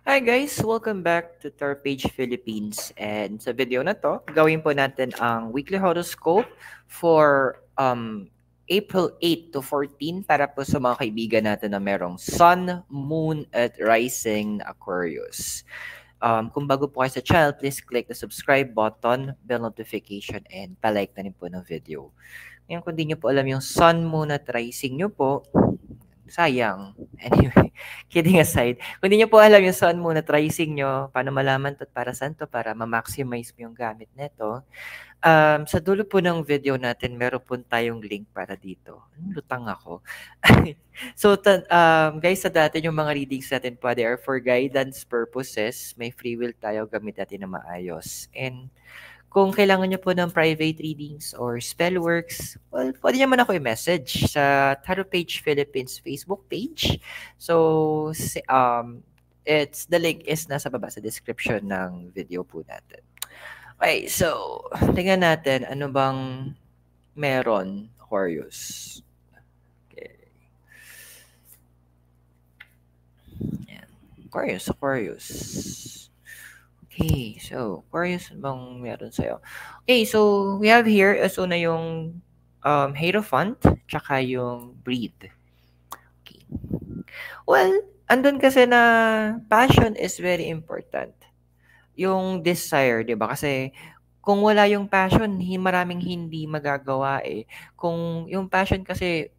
Hi guys! Welcome back to Tour Page Philippines. And sa video na to, gawin po natin ang weekly horoscope for April 8 to 14 para po sa mga kaibigan natin na merong Sun, Moon, at Rising na Aquarius. Kung bago po kayo sa channel, please click the subscribe button, bell notification, and palike na rin po ng video. Ngayon, kung di nyo po alam yung Sun, Moon, at Rising nyo po, sayang. Anyway, kidding aside, kung di nyo po alam yung Sun, Moon, at Rising nyo, paano malaman to at para saan to, para ma-maximize mo yung gamit neto, sa dulo po ng video natin, meron po tayong link para dito. Lutang ako. So, guys, sa dati yung mga readings natin po, they are for guidance purposes. May free will tayo, gamit natin na maayos. And kung kailangan nyo po ng private readings or spellworks, well, pwede nyo man ako i-message sa Tarot Page Philippines Facebook page. So, the link is nasa baba sa description ng video po natin. Okay, so, tingnan natin ano bang meron, Aquarius. Okay. Ayan. Aquarius. Okay, so, Aquarius, ano bang meron sa'yo? Okay, so, we have here, so na yung Hierophant, tsaka yung Breathe. Okay. Well, andun kasi na passion is very important. Yung desire, di ba? Kasi, kung wala yung passion, maraming hindi magagawa eh. Kung yung passion kasi,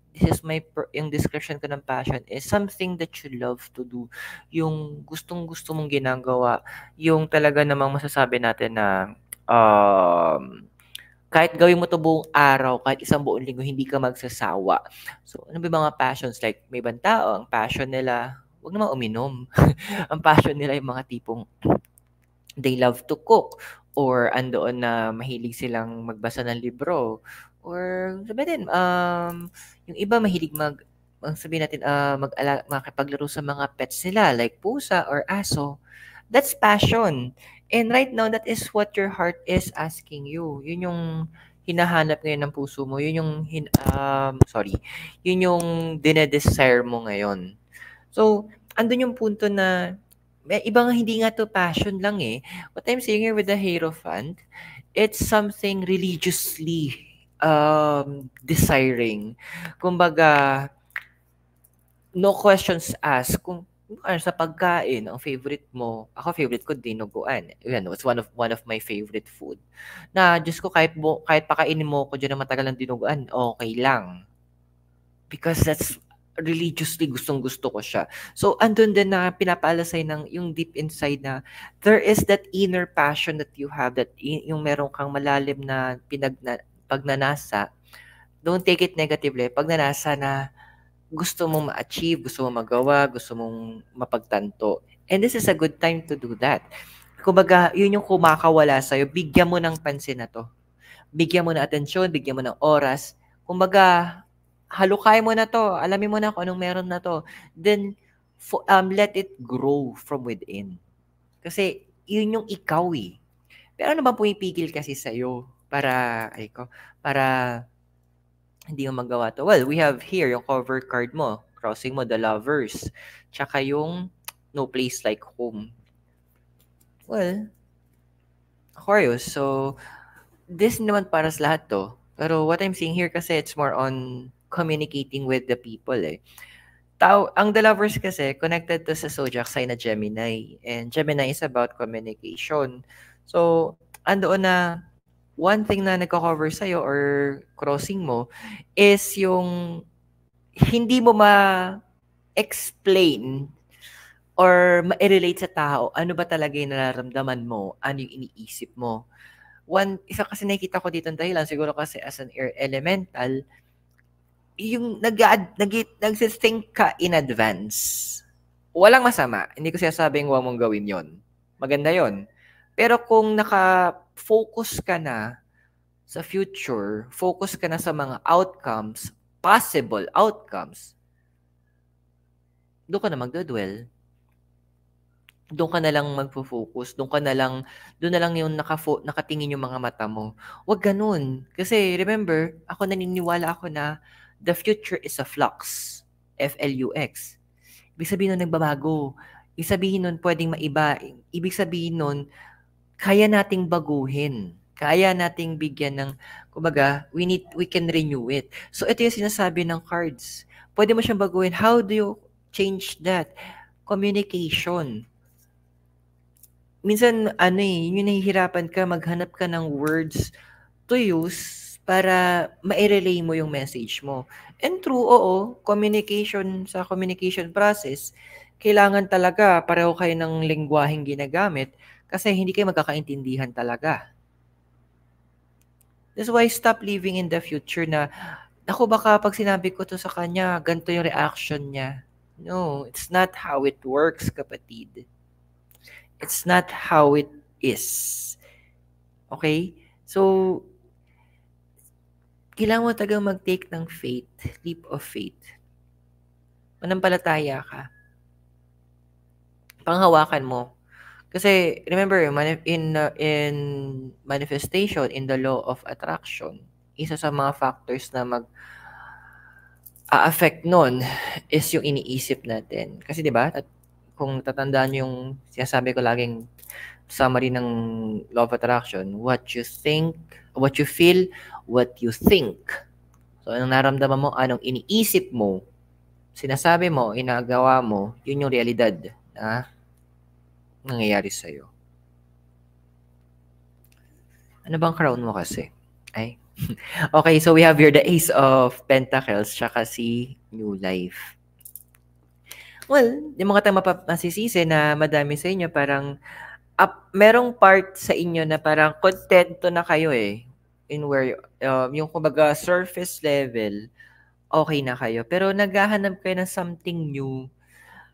yung description ko ng passion is something that you love to do. Yung gustong-gusto mong ginagawa. Yung talaga namang masasabi natin na kahit gawin mo to buong araw, kahit isang buong linggo, hindi ka magsasawa. So, ano ba yung mga passions? Like, may ibang tao, ang passion nila, wag naman uminom. Ang passion nila yung mga tipong they love to cook, or andoon na mahilig silang magbasa ng libro, or sabihin din, yung iba mahilig sabihin natin, makipaglaro sa mga pets nila, like pusa or aso. That's passion. And right now, that is what your heart is asking you. Yun yung hinahanap ngayon ng puso mo. Yun yung, yun yung dinedesire mo ngayon. So, andun yung punto na may ibang hindi nga to passion lang eh. What I'm saying here with the Hierophant, it's something religiously desiring. Kumbaga, no questions asked. Kung sa pagkain, ang favorite mo, ako favorite ko dinuguan. Yan, it's one of my favorite food. Na Diyos ko, kahit pakainin mo ko diyan ng matagal ng dinuguan, okay lang. Because that's religiously gustong-gusto ko siya. So, andun din na pinapalasay ng yung deep inside na there is that inner passion that you have, that yung meron kang malalim na pagnanasa. Don't take it negatively. Pagnanasa na gusto mong ma-achieve, gusto mong magawa, gusto mong mapagtanto. And this is a good time to do that. Kumbaga, yun yung kumakawala sa'yo. Bigyan mo ng pansin na to. Bigyan mo ng atensyon, bigyan mo ng oras. Kumbaga, halukay mo na to. Alamin mo na kung anong meron na to. Then, let it grow from within. Kasi, yun yung ikaw eh. Pero ano ba pumipigil kasi sa'yo para hindi mo magawa to? Well, we have here yung cover card mo. Crossing mo, the Lovers. Tsaka yung No Place Like Home. Well, Aquarius, so this naman para sa lahat to. Pero what I'm seeing here kasi it's more on communicating with the people eh. Ang The Lovers kasi connected to sa zodiac sign na Gemini. And Gemini is about communication. So, andoon na one thing na nagko-cover sa'yo or crossing mo is yung hindi mo ma-explain or ma-relate sa tao ano ba talaga yung nararamdaman mo, ano yung iniisip mo. Isa kasi nakikita ko dito ng dahilan, siguro kasi as an air elemental, yung nag-think ka in advance. Walang masama. Hindi ko sinasabing huwag mong gawin yon. Maganda yon. Pero kung naka-focus ka na sa future, focus ka na sa mga outcomes, possible outcomes, doon ka na magdadwell. Doon ka na lang magfo-focus, doon na lang yung nakatingin yung mga mata mo. Huwag ganun. Kasi remember, naniniwala ako na the future is a flux. F-L-U-X. Ibig sabihin na nagbabago. Ibig sabihin nun, pwedeng maiba. Ibig sabihin nun, kaya nating baguhin. Kaya nating bigyan ng, kumbaga, we can renew it. So, ito yung sinasabi ng cards. Pwede mo siyang baguhin. How do you change that? Communication. Minsan, yun yung nahihirapan ka, maghanap ka ng words to use para ma-relay mo yung message mo. And true, oo, sa communication process, kailangan talaga pareho kayo ng lengguwaheng ginagamit kasi hindi kayo magkakaintindihan talaga. That's why stop living in the future na, ako baka pag sinabi ko to sa kanya, ganito yung reaction niya. No, it's not how it works, kapatid. It's not how it is. Okay? So, kailangan mo talagang mag-take ng faith, leap of faith. Manampalataya ka. Panghawakan mo. Kasi remember, in manifestation, in the law of attraction, isa sa mga factors na mag-a-affect nun is yung iniisip natin. Kasi 'di ba? Kung tatandaan niyo yung sinasabi ko laging summary ng law of attraction, what you think, what you feel, what you think. So, anong naramdaman mo, anong iniisip mo, sinasabi mo, inagawa mo, yun yung realidad na nangyayari sa'yo. Ano bang crown mo kasi? Ay. Okay, so we have here the Ace of Pentacles, tsaka si New Life. Well, yung mga tayo masisisi na madami sa inyo, parang merong part sa inyo na parang kontento na kayo in where, yung kumbaga surface level, okay na kayo. Pero naghahanap kayo ng something new.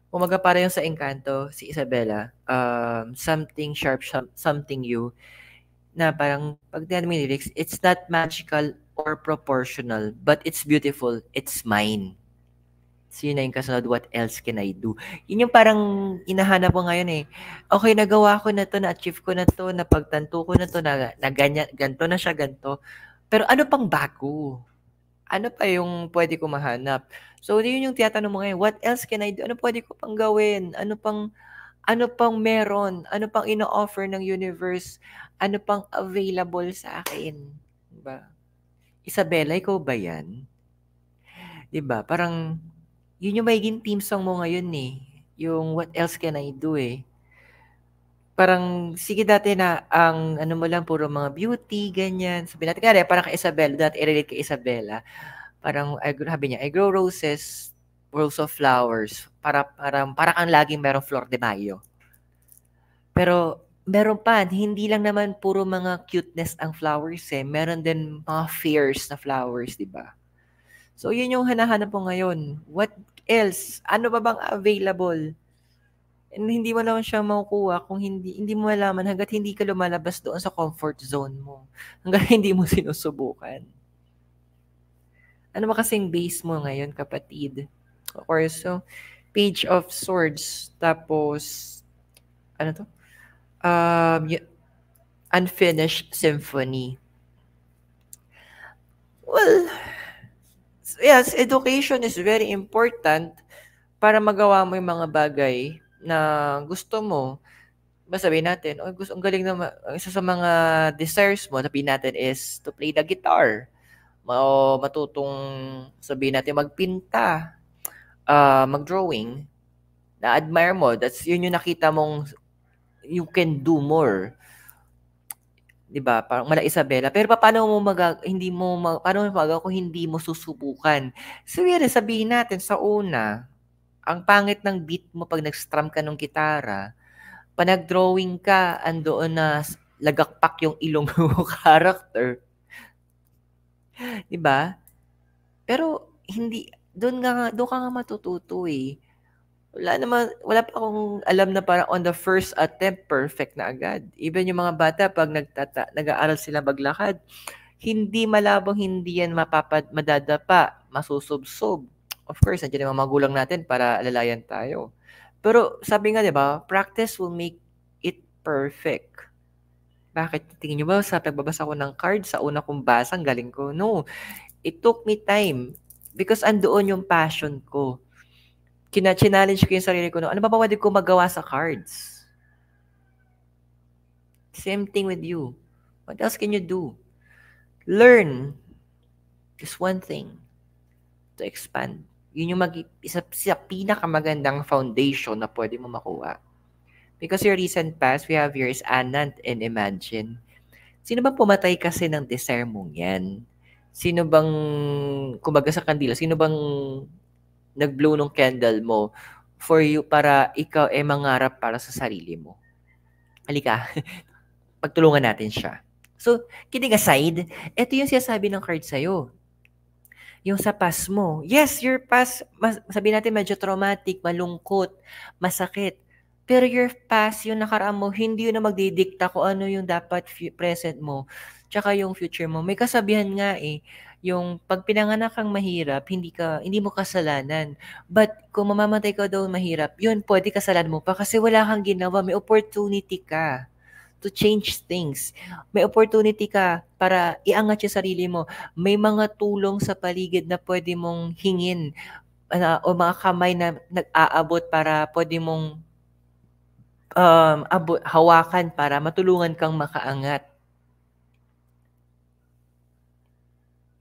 Kumbaga para yung sa Encanto, si Isabella, something sharp, something new, na parang pag tinanong mo yung lyrics, it's not magical or proportional, but it's beautiful, it's mine. So yun na yung kasunod, what else can I do? Yun yung parang hinahanap ko ngayon Okay, nagawa ko na to, na-achieve ko na to, napagtanto ko na to, na ganyan, ganto na siya, ganto. Pero ano pang bago? Ano pa yung pwede ko mahanap? So yun yung tinatanong mo ngayon, what else can I do? Ano pwede ko pang gawin? Ano pang meron? Ano pang ino-offer ng universe? Ano pang available sa akin? Diba? Isabella, ikaw ba yan? Diba? Parang, yun yung magiging team song mo ngayon Yung what else can I do Parang, sige dati na, ang ano mo lang, puro mga beauty, ganyan. Sabi natin, kaya parang kay Isabella, dati i-relate kay Isabella. Parang, sabi niya, I grow roses, rows of flowers. Parang ang laging merong flor de mayo. Pero, meron pa, hindi lang naman puro mga cuteness ang flowers Meron din mga fierce na flowers, di ba? So, yun yung hanahanap mo ngayon. What else? Ano ba bang available? And hindi mo naman siya makukuha kung hindi mo malaman hangga't hindi ka lumalabas doon sa comfort zone mo. Hangga't hindi mo sinusubukan. Ano ba kasing base mo ngayon, kapatid? Of course, so, Page of Swords. Tapos, ano to? Unfinished Symphony. Well, yes, education is very important para magawa mo yung mga bagay na gusto mo. Sabihin natin, ang galing na, isa sa mga desires mo, sabihin natin is to play the guitar. O matutong, sabihin natin, magpinta, mag-drawing, na-admire mo. Yun yung nakita mong you can do more. 'Di ba? Parang mala Isabela. Pero paano mo paano mo magawa kung hindi mo susubukan? So, sabihin natin sa una, ang pangit ng beat mo pag nag-strum ka ng gitara, pag nag-drawing ka, andoon na lagakpak yung ilong mo character. 'Di ba? Pero hindi doon ka nga matututo wala pa akong alam na parang on the first attempt, perfect na agad. Even yung mga bata, pag nag-aaral sila maglakad, hindi malabong hindi yan madadapa, masusubsob. Of course, nandiyan yung mga magulang natin para alalayan tayo. Pero sabi nga, di ba, practice will make it perfect. Bakit? Tingin nyo ba sa pagbabasa ko ng card, sa una kong basa, ang galing ko? No, it took me time because andoon yung passion ko. challenge ko yung sarili ko, no, ano ba pwede ko magawa sa cards? Same thing with you. What else can you do? Learn just one thing to expand. Yun yung isa sa pinakamagandang foundation na pwede mo makuha. Because your recent past, we have yours, Anant and Imagine. Sino bang pumatay kasi ng desire mong yan? Sino bang, kumbaga sa kandila, sino bang nag-blow ng candle mo for you para ikaw mangarap para sa sarili mo? Halika, pagtulungan natin siya. So, kidding aside, ito yung sinasabi ng card sa'yo. Yung sa past mo. Yes, your past, sabihin natin medyo traumatic, malungkot, masakit. Pero your past, yung nakaraan mo, hindi yun na magdidikta kung ano yung dapat present mo, tsaka yung future mo. May kasabihan nga yung pag pinanganak kang mahirap, hindi mo kasalanan. But kung mamamatay ka daw mahirap, yun, pwede kasalanan mo pa kasi wala kang ginawa, may opportunity ka to change things. May opportunity ka para iangat yung sarili mo. May mga tulong sa paligid na pwede mong hingin o mga kamay na nag-aabot para pwede mong hawakan para matulungan kang makaangat.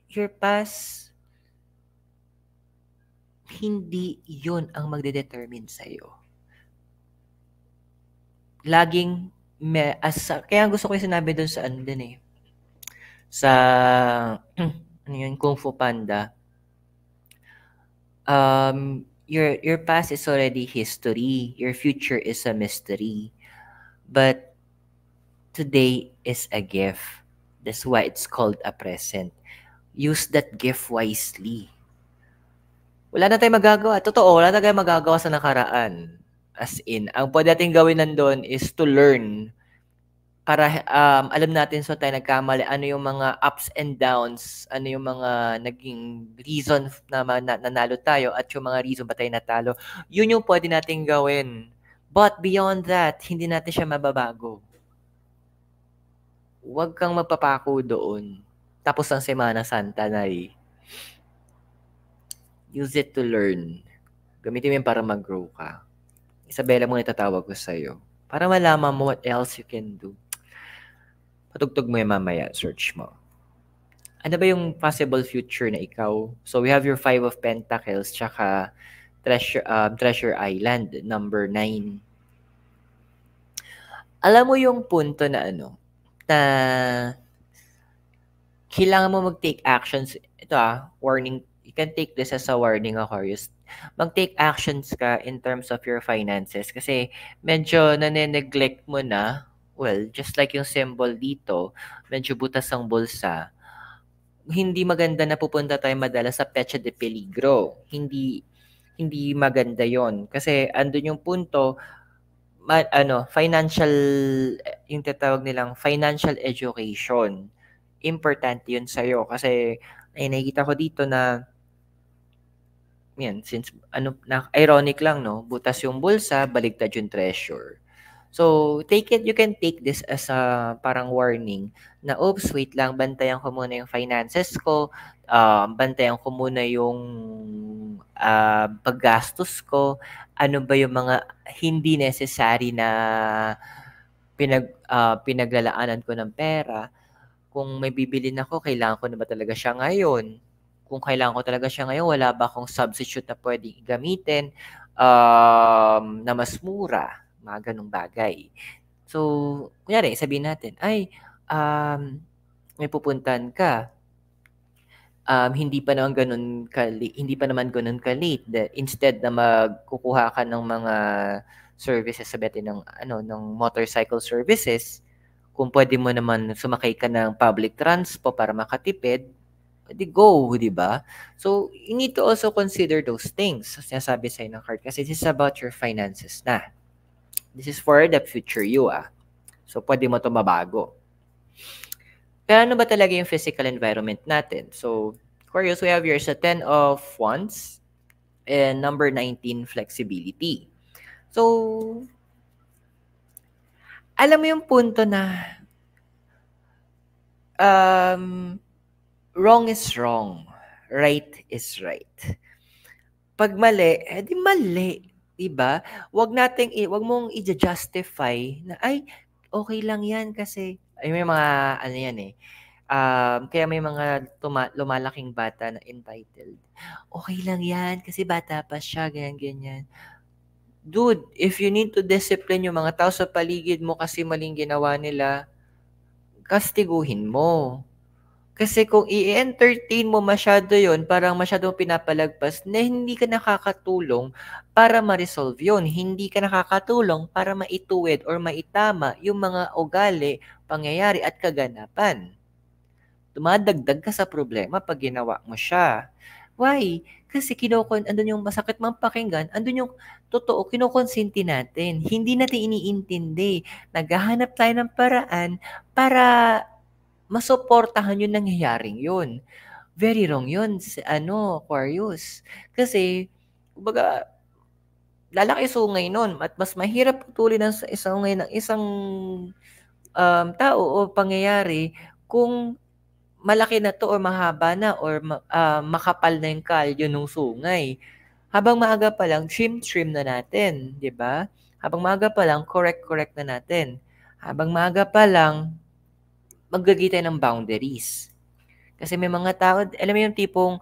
Your past, hindi yun ang magdedetermine sa'yo. Laging kaya gusto ko yung sinabi doon sa ano din sa ano yun, Kung Fu Panda. Your past is already history. Your future is a mystery. But today is a gift. That's why it's called a present. Use that gift wisely. Wala na tayong magagawa. Totoo, wala na tayong magagawa sa nakaraan. As in, ang pwede natin gawin nandun is to learn para alam natin so tayo nagkamali, ano yung mga ups and downs, ano yung mga naging reason na nanalo tayo at yung mga reason ba tayo natalo. Yun yung pwede natin gawin. But beyond that, hindi natin siya mababago. Huwag kang magpapako doon. Tapos ang Semana Santa na use it to learn. Gamitin mo yun para mag-grow ka. Isabela mo na itatawag ko sa'yo. Para malaman mo what else you can do. Patugtog mo yung mamaya, search mo. Ano ba yung possible future na ikaw? So we have your 5 of Pentacles, tsaka Treasure Island, number 9. Alam mo yung punto na na kailangan mo mag-take actions. Ito warning. You can take this as a warning, Aquarius. Mag-take actions ka in terms of your finances kasi medyo nane-neglect mo na. Well, just like yung symbol dito, medyo butas ang bulsa. Hindi maganda na pupunta tayo madalas sa pecha de peligro. Hindi maganda 'yon kasi andun yung punto financial yung tatawag nilang financial education. Importante 'yun sa iyo kasi nakikita ko dito na yan since na ironic lang no, butas yung bulsa, baligtad yung treasure. So, you can take this as a parang warning na, oops, wait lang, bantayan ko muna yung finances ko, bantayan ko muna yung paggastos ko, ano ba yung mga hindi necessary na pinaglalaanan ko ng pera. Kung may bibilin ako, kailangan ko na ba talaga siya ngayon? Kung kailangan ko talaga siya ngayon, wala ba akong substitute na pwedeng gamitin na mas mura? Mga ganong bagay. So, kunyari, sabihin natin, may pupuntahan ka. Hindi pa naman ganun ka-late. Instead na magkukuha ka ng mga services ng motorcycle services, kung pwede mo naman sumakay ka ng public transport para makatipid, pwede go, di ba? So, you need to also consider those things. Sinasabi sa'yo ng card kasi this is about your finances na. This is for the future you, So, pwede mo ito mabago. Pero ano ba talaga yung physical environment natin? So, Aquarius, we have yours sa 10 of Wands and number 19, flexibility. So, alam mo yung punto na wrong is wrong, right is right. 'Pag mali, eh di mali, 'di ba? Wag mong i-justify na, "Ay, okay lang 'yan kasi" ay may mga ano 'yan, eh, kaya may mga lumalaking bata na entitled. "Okay lang 'yan kasi bata pa siya," ganyan, ganyan. Dude, if you need to discipline yung mga tao sa paligid mo kasi maling ginawa nila, kastiguhin mo. Kasi kung i-entertain mo masyado yon, parang masyadong pinapalagpas na hindi ka nakakatulong para ma-resolve yun. Hindi ka nakakatulong para maituwid or maitama yung mga ugali, pangyayari at kaganapan. Dumadagdag ka sa problema pag ginawa mo siya. Why? Kasi andun yung masakit mang pakinggan, andun yung totoo, kinukonsinti natin. Hindi natin iniintindi. Naghahanap tayo ng paraan para masuportahan yung nangyayaring yun. Very wrong yun, Aquarius. Kasi, kumbaga, lalaki sungay nun at mas mahirap putulin ang isang sungay ng isang tao o pangyayari kung malaki na 'to or mahaba na or makapal na yung kalyo nung sungay. Habang maaga pa lang, trim na natin, 'di ba? Habang maaga pa lang, correct na natin. Habang maaga pa lang, maglagay tayo ng boundaries. Kasi may mga tao, alam mo yung tipong,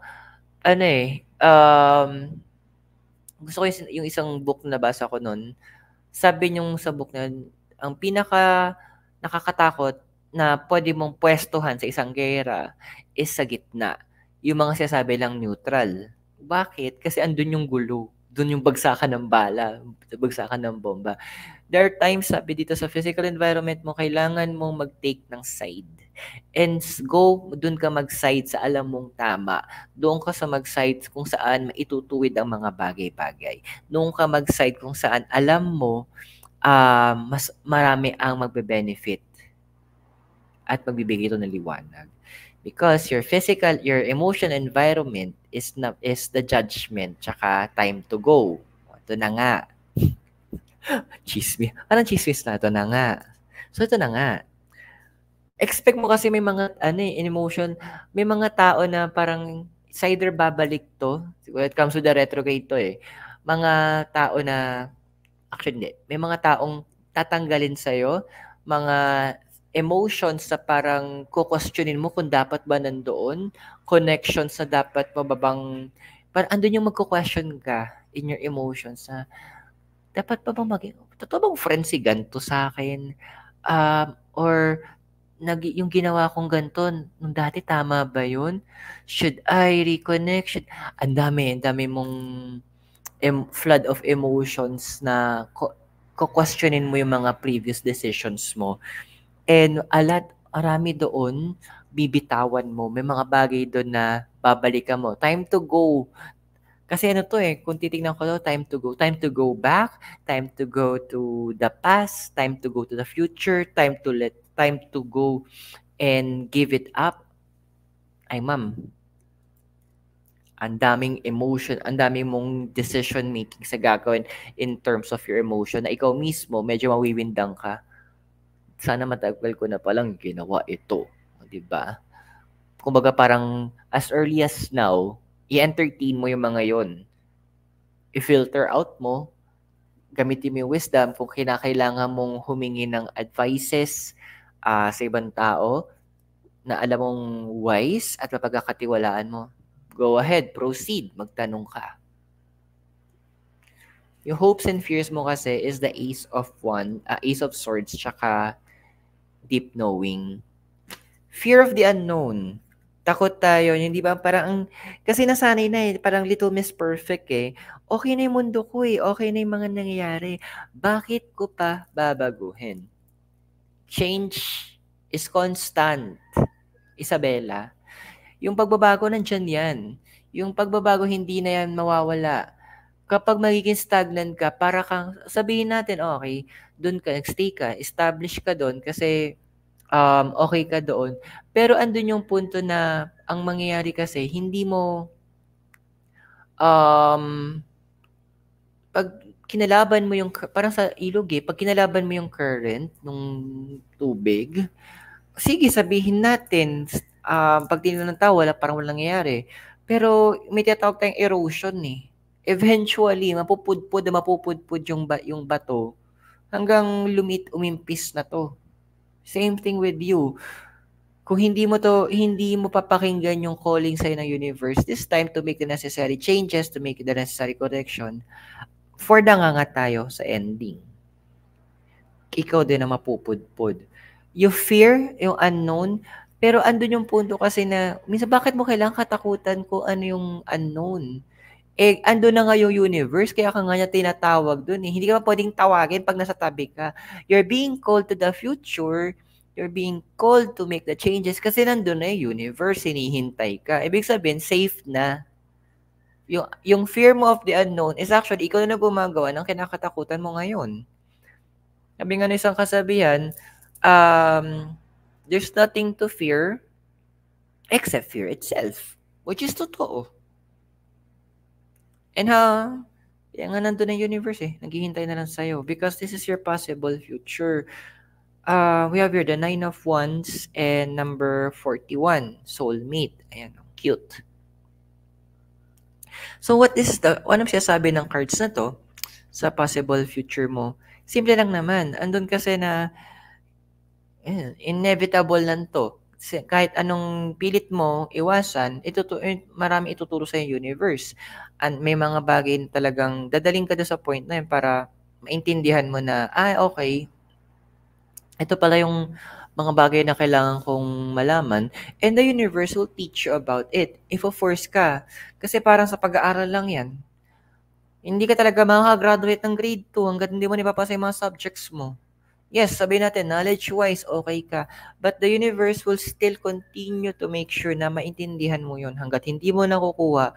gusto ko yung isang book na nabasa ko nun, sabi niyong sa book na yun, ang pinaka nakakatakot na pwede mong pwestuhan sa isang gera is sa gitna. Yung mga sinasabi lang neutral. Bakit? Kasi andun yung gulo. Dun yung bagsakan ng bala, bagsakan ng bomba. There are times, sabi dito sa physical environment mo, kailangan mong mag-take ng side. And dun ka mag-side sa alam mong tama. Doon ka sa mag-side kung saan maitutuwid ang mga bagay-bagay. Doon ka mag-side kung saan alam mo mas marami ang magbe-benefit at magbibigay ito ng liwanag. Because your emotion environment is the judgment tsaka time to go. Ito na nga. Chismis. Anong chismis na? Ito na nga. So, ito na nga. Expect mo kasi may mga, emotion, may mga tao na parang it's either babalik to, when it comes to the retrograde to eh, mga tao na, actually hindi, may mga taong tatanggalin sa'yo, mga emotions na parang kukwestiyonin mo kung dapat ba nandoon, connections na dapat mababang, parang andun yung magko-question ka in your emotions na, dapat pa bang maging, totoo bang friend si ganito sa akin? Or yung ginawa kong ganito, nung dati tama ba yun? Should I reconnect? Ang dami mong flood of emotions na questionin mo yung mga previous decisions mo. And marami doon, bibitawan mo. May mga bagay doon na babalikan mo. Time to go. Kasi kung titignan ko to, time to go. Time to go back, time to go to the past, time to go to the future, time to go and give it up. Ay, ma'am, ang daming emotion, ang daming mong decision making sa gagawin in terms of your emotion na ikaw mismo medyo mawiwindang ka. Sana matagal ko na palang ginawa ito, 'di ba? Kumbaga parang as early as now, i-entertain mo yung mga 'yon. I-filter out mo, gamitin mo yung wisdom kung kinakailangan mong humingi ng advices sa ibang tao na alam mong wise at mapagkakatiwalaan mo. Go ahead, proceed, magtanong ka. Yung hopes and fears mo kasi is the Ace of Swords, tsaka deep knowing. Fear of the unknown. Takot tayo, hindi ba? Kasi nasanay na eh, parang Little Miss Perfect eh. Okay na yung mundo ko eh, okay na yung mga nangyayari. Bakit ko pa babaguhin? Change is constant, Isabella. Yung pagbabago nandyan yan. Yung pagbabago hindi na yan mawawala. Kapag magiging stagnant ka, para kang, sabihin natin, okay, doon ka, nagstay ka, establish ka doon kasi okay ka doon. Pero andun yung punto na ang mangyayari kasi, hindi mo, pag kinalaban mo yung, parang sa ilog eh, pag kinalaban mo yung current ng tubig, sige, sabihin natin, pag tinignan ng tao, parang walang nangyayari. Pero may tinatawag tayong erosion eh. Eventually, mapupudpud yung bato hanggang umimpis na to. Same thing with you. Kung hindi mo papakinggan yung calling sa'yo ng universe, this time to make the necessary changes, to make the necessary correction, for nga tayo sa ending. Ikaw din na mapupudpud. You fear yung unknown, pero andun yung punto kasi na, minsan bakit mo kailangan katakutan kung ano yung unknown? Eh, ando na nga yung universe, kaya ka nga niya tinatawag dun eh. Hindi ka pa pwedeng tawagin pag nasa tabi ka. You're being called to the future, you're being called to make the changes kasi nandun na yung universe, hinihintay ka. Ibig sabihin, safe na. Yung fear mo of the unknown is actually, ikaw na gumagawa ng kinakatakutan mo ngayon. Sabi nga ng isang kasabihan, there's nothing to fear except fear itself, which is totoo. And yan nga nandun ang universe eh. Naghihintay na lang sa'yo. Because this is your possible future. We have here the 9 of Wands and number 41, soulmate. Ayan, cute. So anong sinasabi ng cards na to sa possible future mo? Simple lang naman. Andun kasi na inevitable lang to. Kahit anong pilit mo iwasan, marami ituturo sa universe. And may mga bagay na talagang dadaling ka doon sa point na yun para maintindihan mo na, okay, ito pala yung mga bagay na kailangan kong malaman. And the universe will teach you about it. Ifo-force ka. Kasi parang sa pag-aaral lang yan. Hindi ka talaga makakagraduate ng grade 2 hanggat hindi mo nipapasa yung mga subjects mo. Yes, sabihin natin, knowledge-wise, okay ka. But the universe will still continue to make sure na maintindihan mo yun. Hanggat hindi mo nakukuha,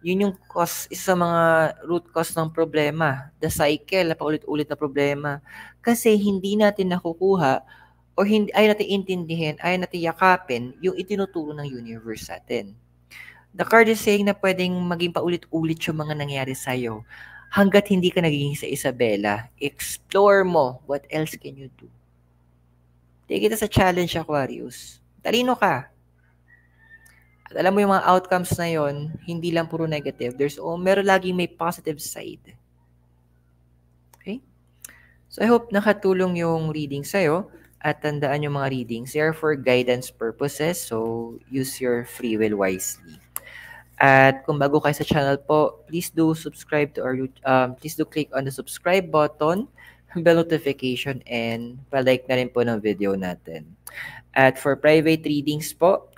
yun yung isa sa mga root cause ng problema. The cycle, na paulit-ulit na problema. Kasi hindi natin nakukuha o ayaw natin intindihin, ayaw natin yakapin yung itinuturo ng universe sa atin. The card is saying na pwedeng maging paulit-ulit yung mga nangyari sa'yo. Hanggat hindi ka nagiging sa Isabela, explore mo. What else can you do? Take it as a challenge, Aquarius. Talino ka. At alam mo yung mga outcomes na yon, hindi lang puro negative. Meron laging may positive side. Okay? So I hope nakatulong yung reading sa'yo. At tandaan yung mga readings. They are for guidance purposes. So use your free will wisely. At kung bago kayo sa channel po, please do subscribe to please do click on the subscribe button, bell notification, and pa-like na rin po ng video natin. At for private readings po,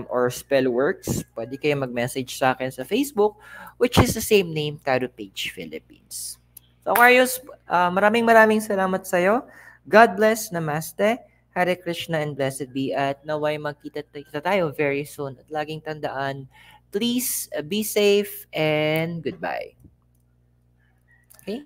or spell works, pwede kayo mag-message sa akin sa Facebook, which is the same name, Tarot Page Philippines. So Aquarius, maraming salamat sa'yo. God bless, Namaste, Hare Krishna, and blessed be. At naway magkita tayo very soon. At laging tandaan, please be safe and goodbye. Okay?